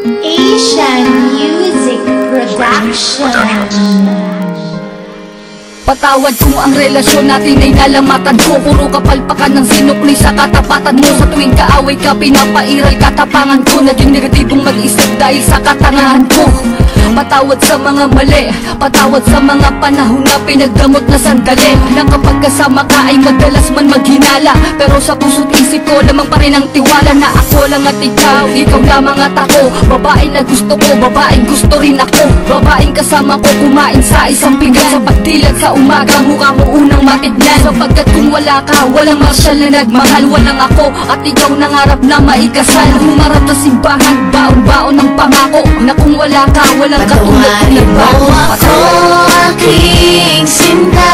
Asian Music Production. Patawad kung ang relasyon natin ay nalamatan ko. Puro kapalpakan ng sinukli sa katapatan mo. Sa tuwing kaaway ka, pinapairal katapangan ko. Naging negatibong mag-isip dahil sa katangahan ko. Patawad sa mga mali, patawad sa mga panahon na pinagdamot na sandali. Nang kapag kasama ka ay madalas man maghinala, pero sa puso't isip ko lamang pa rin ang tiwala na ako lang at ikaw, ikaw lamang at ako. Babae na gusto ko, babaeng gusto rin ako. Babaeng kasama ko kumain sa isang pinggan. Sa pagdilag sa umaga, mukha mo unang matignan. Sapagkat kung wala ka, walang marsyal na nagmahal. Walang ako at ikaw nangarap na maikasal. Humarap sa simbahan, baon-baon ng pangako na kung wala ka, walang katulad ng mo ako, aking sinta.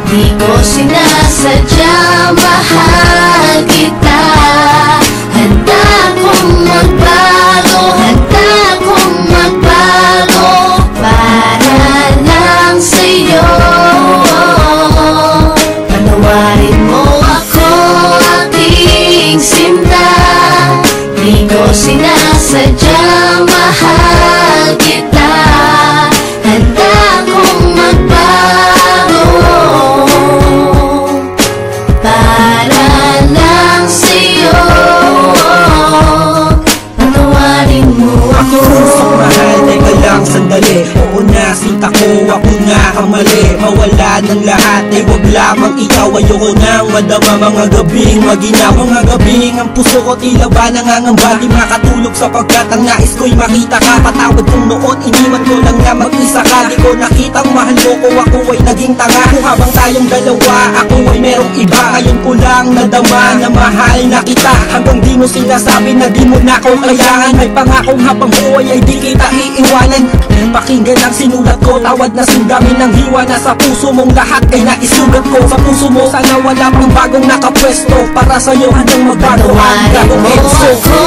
Di ko sinasadya, mahal kita. Handa kong magbago, handa kong magbago para lang sa'yo. Patawarin mo ako, aking sinta. Di ko sinasadya, mahal kita. Handa kong magbago para lang sa'yo. Patawarin mo ako. Mahal, teka lang sandali. Oo na, sinta ko, ako nga ang mali. Mawala ng lahat, ay wag lamang ikaw. Ayoko nang madama mga gabing maginaw. Mga gabing ang puso ko tila ba nangangamba. Di makatulog sapagkat ang nais ko'y makita ka. Patawad kong noon, iniwan ko lang na mag-isa ka. Di ko nakitang mahal mo ko, ako ay naging tanga. Kung habang tayong dalawa, ako ay merong iba. Ngayon ko lang nadama na mahal na kita. Hanggang di mo sinasabi na di mo na ko kailangan. May pangakong habang buhay ay di kita iiwanan. Pakinggan ang sinulat ko, tawad na sundami ng hiwa. Na sa puso mong lahat ay naisulat ko. Sa puso mo sana wala pang bagong nakapwesto. Para sa'yo hanggang magbago ang Patawarin gagong mo edso. ako,